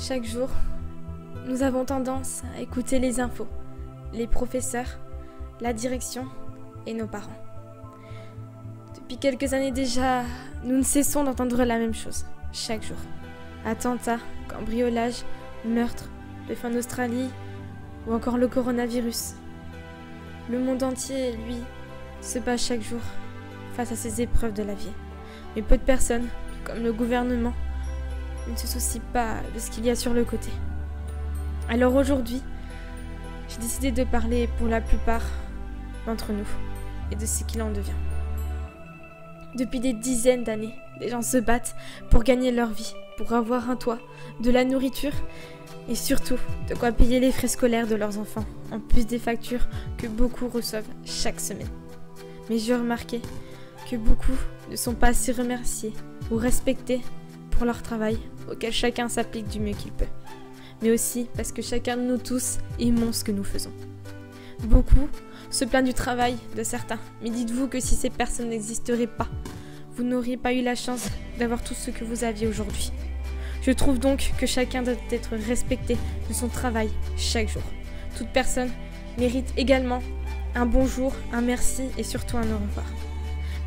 Chaque jour, nous avons tendance à écouter les infos, les professeurs, la direction et nos parents. Depuis quelques années déjà, nous ne cessons d'entendre la même chose, chaque jour. Attentats, cambriolages, meurtres, le feu en Australie ou encore le coronavirus. Le monde entier, lui, se bat chaque jour face à ces épreuves de la vie. Mais peu de personnes, comme le gouvernement, ne se soucient pas de ce qu'il y a sur le côté. Alors aujourd'hui, j'ai décidé de parler pour la plupart d'entre nous et de ce qu'il en devient. Depuis des dizaines d'années, les gens se battent pour gagner leur vie, pour avoir un toit, de la nourriture et surtout de quoi payer les frais scolaires de leurs enfants, en plus des factures que beaucoup reçoivent chaque semaine. Mais j'ai remarqué que beaucoup ne sont pas assez remerciés ou respectés pour leur travail, auquel chacun s'applique du mieux qu'il peut. Mais aussi parce que chacun de nous tous aimons ce que nous faisons. Beaucoup se plaignent du travail de certains, mais dites-vous que si ces personnes n'existeraient pas, vous n'auriez pas eu la chance d'avoir tout ce que vous aviez aujourd'hui. Je trouve donc que chacun doit être respecté de son travail chaque jour. Toute personne mérite également un bonjour, un merci et surtout un au revoir.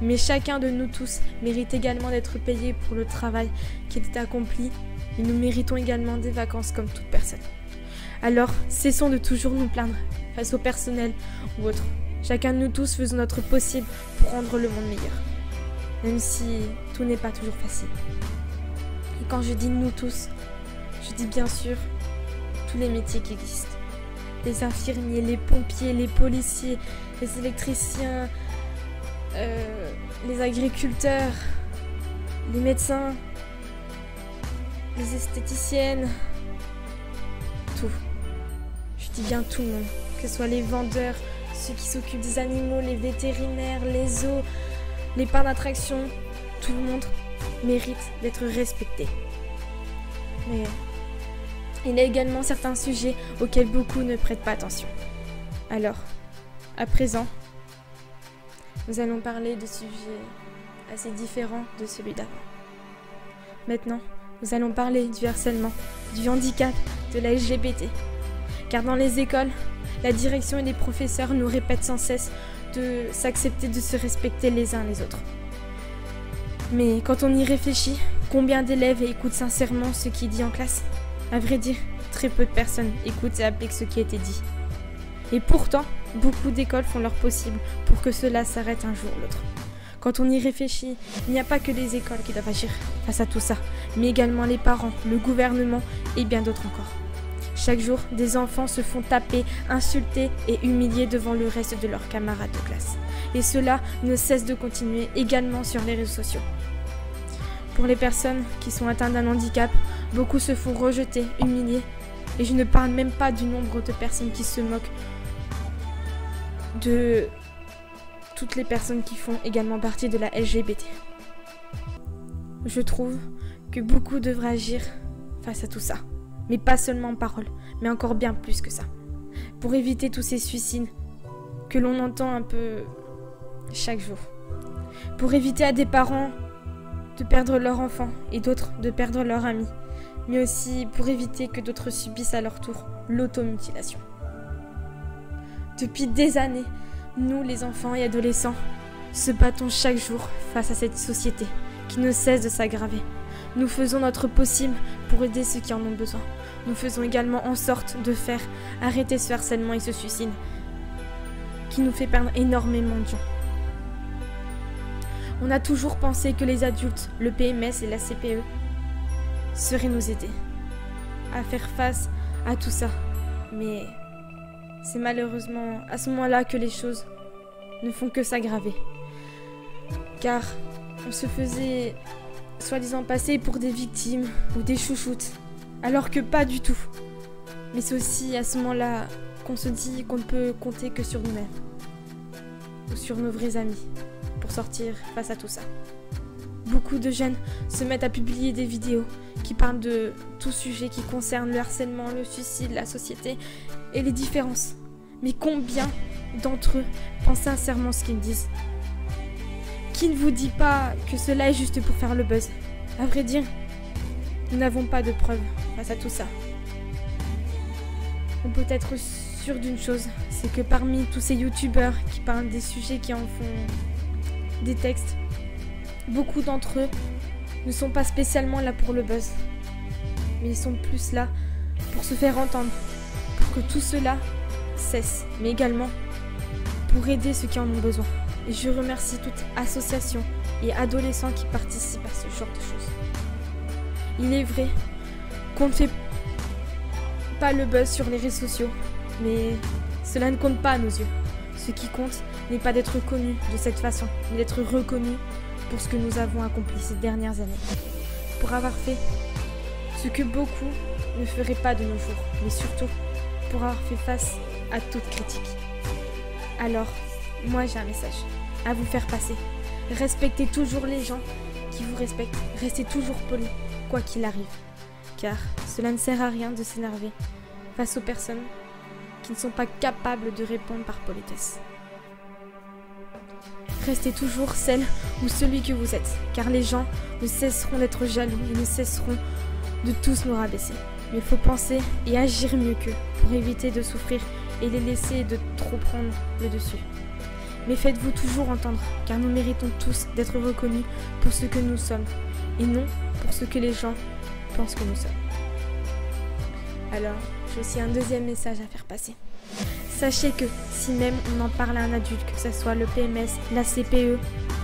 Mais chacun de nous tous mérite également d'être payé pour le travail qui est accompli et nous méritons également des vacances comme toute personne. Alors, cessons de toujours nous plaindre face au personnel ou autre. Chacun de nous tous faisons notre possible pour rendre le monde meilleur, même si tout n'est pas toujours facile. Et quand je dis nous tous, je dis bien sûr tous les métiers qui existent. Les infirmiers, les pompiers, les policiers, les électriciens, les agriculteurs, les médecins, les esthéticiennes, tout. Je dis bien tout le monde, que ce soit les vendeurs, ceux qui s'occupent des animaux, les vétérinaires, les zoos, les parcs d'attraction, tout le monde mérite d'être respecté. Mais il y a également certains sujets auxquels beaucoup ne prêtent pas attention. Alors, à présent, nous allons parler de sujets assez différents de celui d'avant. Maintenant, nous allons parler du harcèlement, du handicap, de la LGBT. Car dans les écoles, la direction et les professeurs nous répètent sans cesse de s'accepter, de se respecter les uns les autres. Mais quand on y réfléchit, combien d'élèves écoutent sincèrement ce qui est dit en classe ? À vrai dire, très peu de personnes écoutent et appliquent ce qui a été dit. Et pourtant, beaucoup d'écoles font leur possible pour que cela s'arrête un jour ou l'autre. Quand on y réfléchit, il n'y a pas que les écoles qui doivent agir face à tout ça, mais également les parents, le gouvernement et bien d'autres encore. Chaque jour, des enfants se font taper, insulter et humilier devant le reste de leurs camarades de classe. Et cela ne cesse de continuer également sur les réseaux sociaux. Pour les personnes qui sont atteintes d'un handicap, beaucoup se font rejeter, humilier. Et je ne parle même pas du nombre de personnes qui se moquent de toutes les personnes qui font également partie de la LGBT. Je trouve que beaucoup devraient agir face à tout ça. Mais pas seulement en parole, mais encore bien plus que ça. Pour éviter tous ces suicides que l'on entend un peu chaque jour. Pour éviter à des parents de perdre leur enfant et d'autres de perdre leur ami. Mais aussi pour éviter que d'autres subissent à leur tour l'automutilation. Depuis des années, nous les enfants et adolescents se battons chaque jour face à cette société qui ne cesse de s'aggraver. Nous faisons notre possible pour aider ceux qui en ont besoin. Nous faisons également en sorte de faire arrêter ce harcèlement et ce suicide qui nous fait perdre énormément de gens. On a toujours pensé que les adultes, le PMS et la CPE seraient nous aider à faire face à tout ça. Mais c'est malheureusement à ce moment-là que les choses ne font que s'aggraver. Car on se faisait soi-disant passer pour des victimes ou des chouchoutes, alors que pas du tout. Mais c'est aussi à ce moment-là qu'on se dit qu'on ne peut compter que sur nous-mêmes ou sur nos vrais amis pour sortir face à tout ça. Beaucoup de jeunes se mettent à publier des vidéos qui parlent de tout sujet qui concerne le harcèlement, le suicide, la société et les différences. Mais combien d'entre eux pensent sincèrement ce qu'ils disent ? Qui ne vous dit pas que cela est juste pour faire le buzz ? À vrai dire, nous n'avons pas de preuves face à tout ça. On peut être sûr d'une chose, c'est que parmi tous ces youtubeurs qui parlent des sujets, qui en font des textes, beaucoup d'entre eux ne sont pas spécialement là pour le buzz, mais ils sont plus là pour se faire entendre, pour que tout cela cesse, mais également pour aider ceux qui en ont besoin. Et je remercie toute association et adolescents qui participent à ce genre de choses. Il est vrai qu'on ne fait pas le buzz sur les réseaux sociaux, mais cela ne compte pas à nos yeux. Ce qui compte n'est pas d'être connu de cette façon, mais d'être reconnu pour ce que nous avons accompli ces dernières années. Pour avoir fait ce que beaucoup ne feraient pas de nos jours, mais surtout pour avoir fait face à toute critique. Alors, moi j'ai un message à vous faire passer. Respectez toujours les gens qui vous respectent. Restez toujours poli, quoi qu'il arrive. Car cela ne sert à rien de s'énerver face aux personnes qui ne sont pas capables de répondre par politesse. Restez toujours celle ou celui que vous êtes, car les gens ne cesseront d'être jaloux et ne cesseront de tous nous rabaisser. Mais il faut penser et agir mieux qu'eux pour éviter de souffrir et les laisser de trop prendre le dessus. Mais faites-vous toujours entendre, car nous méritons tous d'être reconnus pour ce que nous sommes, et non pour ce que les gens pensent que nous sommes. Alors, j'ai aussi un deuxième message à faire passer. Sachez que si même on en parle à un adulte, que ce soit le PMS, la CPE,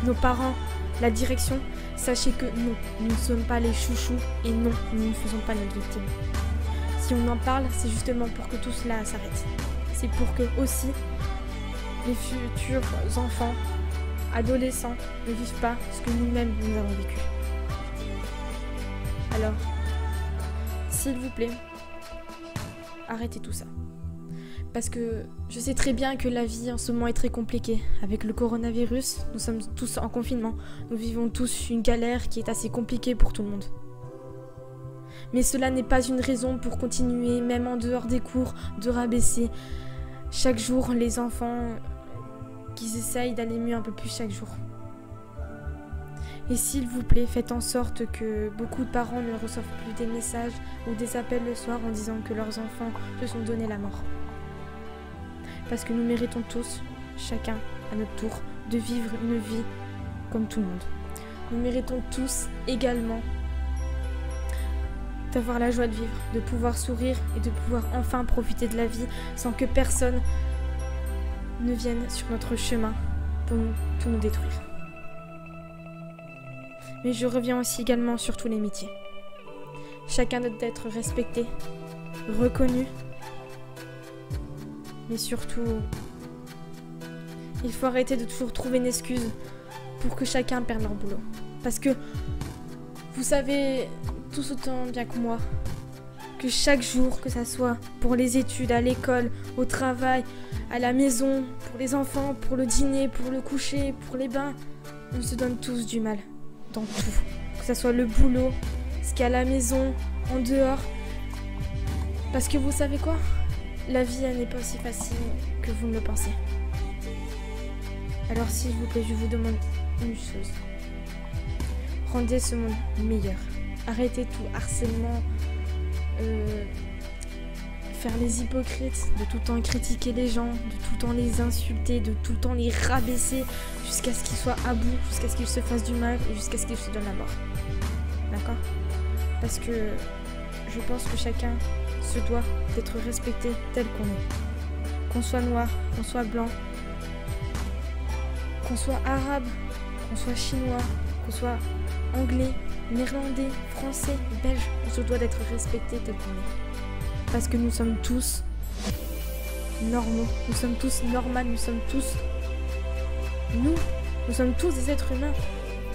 nos parents, la direction, sachez que non, nous ne sommes pas les chouchous et non, nous ne faisons pas notre victime. Si on en parle, c'est justement pour que tout cela s'arrête. C'est pour que aussi les futurs enfants, adolescents ne vivent pas ce que nous-mêmes nous avons vécu. Alors, s'il vous plaît, arrêtez tout ça. Parce que je sais très bien que la vie en ce moment est très compliquée. Avec le coronavirus, nous sommes tous en confinement. Nous vivons tous une galère qui est assez compliquée pour tout le monde. Mais cela n'est pas une raison pour continuer, même en dehors des cours, de rabaisser chaque jour les enfants qui essayent d'aller mieux un peu plus chaque jour. Et s'il vous plaît, faites en sorte que beaucoup de parents ne reçoivent plus des messages ou des appels le soir en disant que leurs enfants se sont donné la mort. Parce que nous méritons tous, chacun à notre tour, de vivre une vie comme tout le monde. Nous méritons tous également d'avoir la joie de vivre, de pouvoir sourire et de pouvoir enfin profiter de la vie sans que personne ne vienne sur notre chemin pour tout nous détruire. Mais je reviens aussi également sur tous les métiers. Chacun doit être respecté, reconnu, mais surtout, il faut arrêter de toujours trouver une excuse pour que chacun perde leur boulot. Parce que vous savez tous autant bien que moi que chaque jour, que ça soit pour les études, à l'école, au travail, à la maison, pour les enfants, pour le dîner, pour le coucher, pour les bains, on se donne tous du mal dans tout. Que ça soit le boulot, ce qu'il y a à la maison, en dehors. Parce que vous savez quoi ? La vie, elle n'est pas aussi facile que vous ne le pensez. Alors s'il vous plaît, je vous demande une chose. Rendez ce monde meilleur. Arrêtez tout harcèlement, faire les hypocrites, de tout le temps critiquer les gens, de tout le temps les insulter, de tout le temps les rabaisser jusqu'à ce qu'ils soient à bout, jusqu'à ce qu'ils se fassent du mal et jusqu'à ce qu'ils se donnent la mort. D'accord ? Parce que je pense que chacun se doit d'être respecté tel qu'on est. Qu'on soit noir, qu'on soit blanc, qu'on soit arabe, qu'on soit chinois, qu'on soit anglais, néerlandais, français, belge, on se doit d'être respecté tel qu'on est. Parce que nous sommes tous normaux, nous sommes tous normaux, nous sommes tous des êtres humains.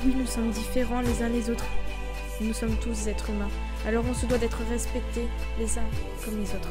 Oui, nous sommes différents les uns les autres. Nous sommes tous des êtres humains. Alors on se doit d'être respectés les uns comme les autres.